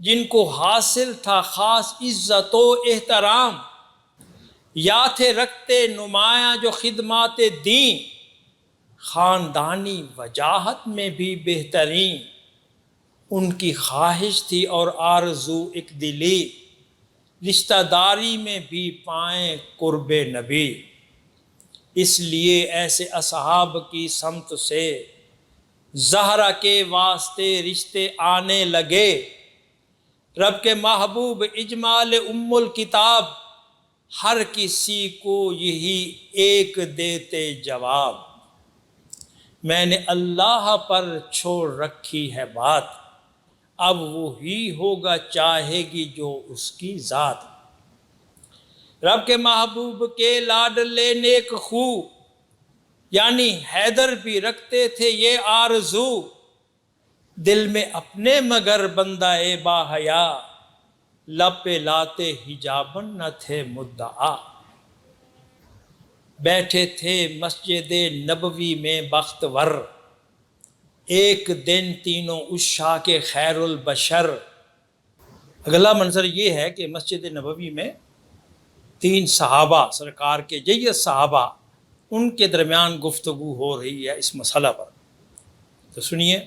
جن کو حاصل تھا خاص عزت و احترام، یا تھے رکھتے نمایاں جو خدمات دین، خاندانی وجاہت میں بھی بہترین ان کی خواہش تھی اور آرزو ایک دلی، رشتہ داری میں بھی پائیں قرب نبی۔ اس لیے ایسے اصحاب کی سمت سے زہرا کے واسطے رشتے آنے لگے، رب کے محبوب اجمال ام الکتاب ہر کسی کو یہی ایک دیتے جواب، میں نے اللہ پر چھوڑ رکھی ہے بات، اب وہی ہوگا چاہے گی جو اس کی ذات۔ رب کے محبوب کے لاڈلے نیک خو یعنی حیدر بھی رکھتے تھے یہ آرزو، دل میں اپنے مگر بندہ با حیا، لب پہ لاتے حجابن نہ تھے مدعا۔ بیٹھے تھے مسجد نبوی میں بختور، ایک دن تینوں عشاق خیر البشر۔ اگلا منظر یہ ہے کہ مسجد نبوی میں تین صحابہ سرکار کے جیت صحابہ، ان کے درمیان گفتگو ہو رہی ہے اس مسئلہ پر، تو سنیے۔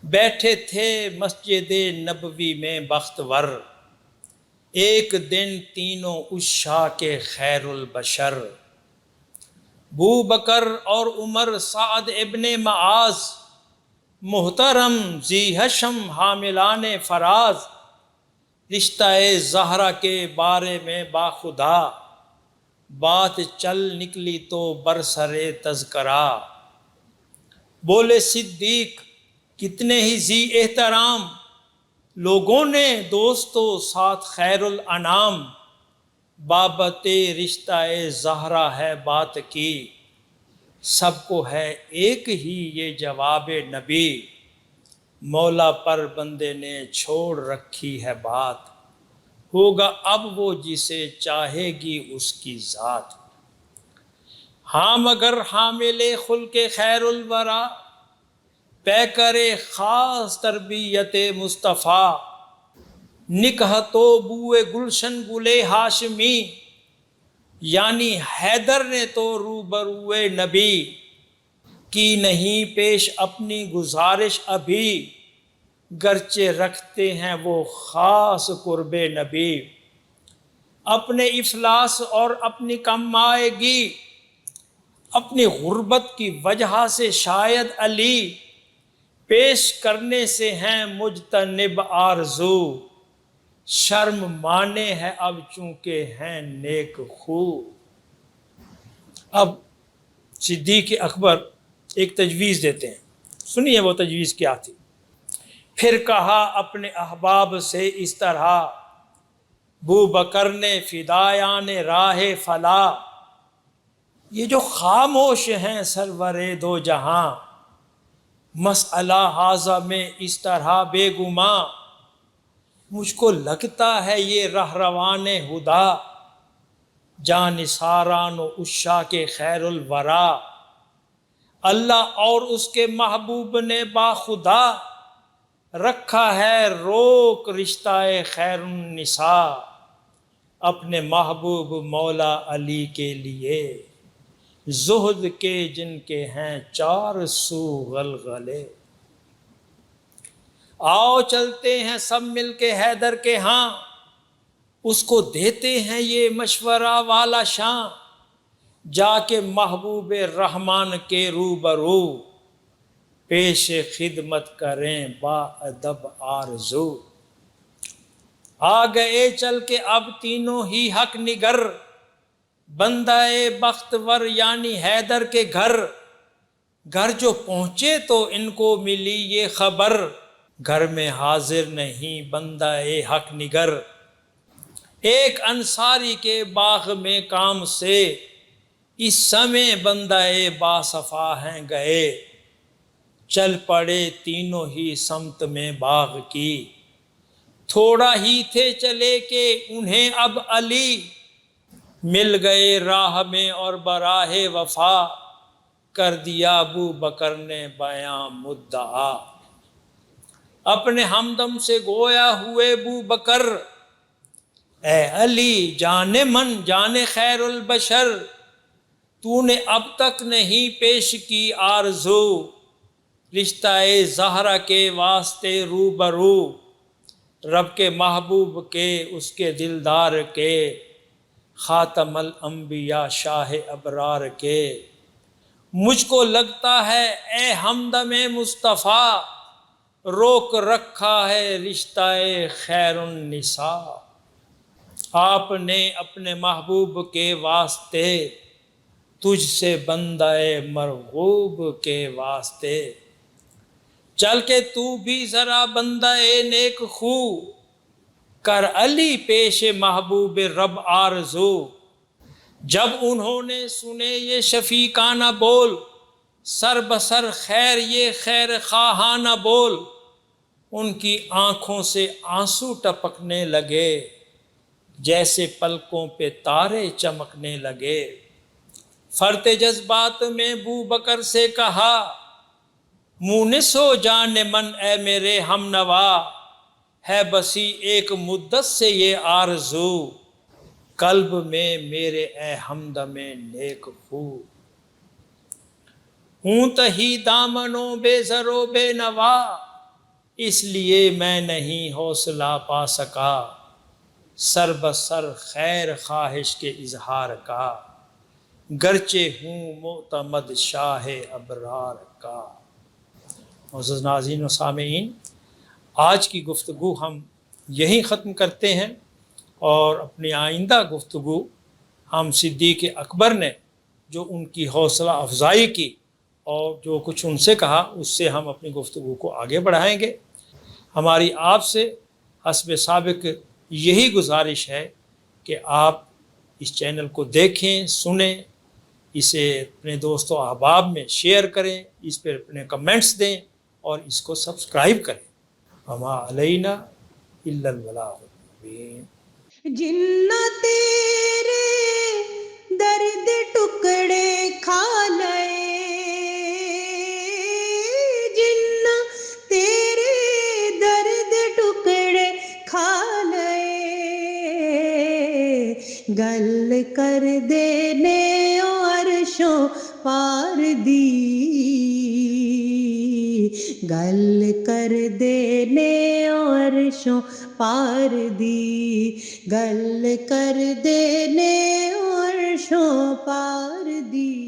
بیٹھے تھے مسجد نبوی میں بختور، ایک دن تینوں عشاق خیر البشر، ابو بکر اور عمر سعد ابن معاذ، محترم ذی حشم حاملان فراز، رشتہ زہرا کے بارے میں باخدا، بات چل نکلی تو برسر تذکرہ، بولے صدیق کتنے ہی ذی احترام، لوگوں نے دوستو ساتھ خیر الانام، بابت رشتہ زہرا ہے بات کی، سب کو ہے ایک ہی یہ جواب نبی، مولا پر بندے نے چھوڑ رکھی ہے بات، ہوگا اب وہ جسے چاہے گی اس کی ذات۔ ہاں مگر حامل خلق خیر الورا، پے کرے خاص تربیت مصطفیٰ، نکاح تو بوئے گلشن گلے ہاشمی، یعنی حیدر نے تو روبروئے نبی کی نہیں پیش اپنی گزارش ابھی، گرچہ رکھتے ہیں وہ خاص قرب نبی، اپنے افلاس اور اپنی کم آئے گی، اپنی غربت کی وجہ سے شاید علی، پیش کرنے سے ہیں مجتنب آرزو، شرم مانے ہے اب چونکہ ہیں نیک خو۔ اب صدیق اکبر ایک تجویز دیتے ہیں، سنیے وہ تجویز کیا تھی۔ پھر کہا اپنے احباب سے اس طرح، ابو بکر نے فدایان راہ فلاح، یہ جو خاموش ہیں سرور دو جہاں، مسئلہ حاضہ میں اس طرح بے گماں، مجھ کو لگتا ہے یہ رہروان ہدا، جانثاران و عشاق خیر الورا، اللہ اور اس کے محبوب نے باخدا، رکھا ہے روک رشتہ خیر النساء، اپنے محبوب مولا علی کے لیے، زہد کے جن کے ہیں چار سو غلغلے، آؤ چلتے ہیں سب مل کے حیدر کے ہاں، اس کو دیتے ہیں یہ مشورہ والا شاں، جا کے محبوب رحمان کے روبرو، پیش خدمت کریں با ادب آرزو۔ آ گئے چل کے اب تینوں ہی حق نگر، بندہ بختور یعنی حیدر کے گھر، گھر جو پہنچے تو ان کو ملی یہ خبر، گھر میں حاضر نہیں بندہ حق نگر، ایک انصاری کے باغ میں کام سے، اس سمے بندہ باصفا ہیں گئے، چل پڑے تینوں ہی سمت میں باغ کی، تھوڑا ہی تھے چلے کہ انہیں اب علی، مل گئے راہ میں اور براہ وفا، کر دیا ابو بکر نے بیاں مدعا، اپنے ہمدم سے گویا ہوئے بو بکر، اے علی جان من جان خیر البشر، تو نے اب تک نہیں پیش کی آرزو، رشتہ زہرا کے واسطے روبرو، رب کے محبوب کے اس کے دلدار کے، خاتم الانبیاء شاہ ابرار کے۔ مجھ کو لگتا ہے اے ہمدم مصطفیٰ، روک رکھا ہے رشتہ خیر النساء، آپ نے اپنے محبوب کے واسطے، تجھ سے بندہ مرغوب کے واسطے، چل کے تو بھی ذرا بندہ نیک خو، کر علی پیش محبوب رب آرزو۔ جب انہوں نے سنے یہ شفیقانہ بول، سر بسر خیر یہ خیر خواہانہ بول، ان کی آنکھوں سے آنسو ٹپکنے لگے، جیسے پلکوں پہ تارے چمکنے لگے۔ فرتے جذبات میں بو بکر سے کہا، مونس ہو جان من اے میرے ہم نوا، ہے بسی ایک مدت سے یہ آرزو، قلب میں میرے اے ہمدم نیک خو، ہوں تہی دامنوں بے زر و بے نوا، اس لیے میں نہیں حوصلہ پا سکا، سر بسر خیر خواہش کے اظہار کا، گرچہ ہوں معتمد شاہ ابرار کا۔ معزز ناظرین و سامعین، آج کی گفتگو ہم یہیں ختم کرتے ہیں، اور اپنی آئندہ گفتگو ہم صدیق اکبر نے جو ان کی حوصلہ افزائی کی اور جو کچھ ان سے کہا، اس سے ہم اپنی گفتگو کو آگے بڑھائیں گے۔ ہماری آپ سے حسب سابق یہی گزارش ہے کہ آپ اس چینل کو دیکھیں، سنیں، اسے اپنے دوست و احباب میں شیئر کریں، اس پر اپنے کمنٹس دیں اور اس کو سبسکرائب کریں۔ وما علینا الا البلاغ المبین۔ جنہ تیرے درد ٹکڑے کھا لئے، جنہ تیرے درد ٹکڑے کھا لئے، گل کر دینے عرشوں پار دی، گل کر دینے عرشوں پار دی، گل کر دینے عرشوں پار دی۔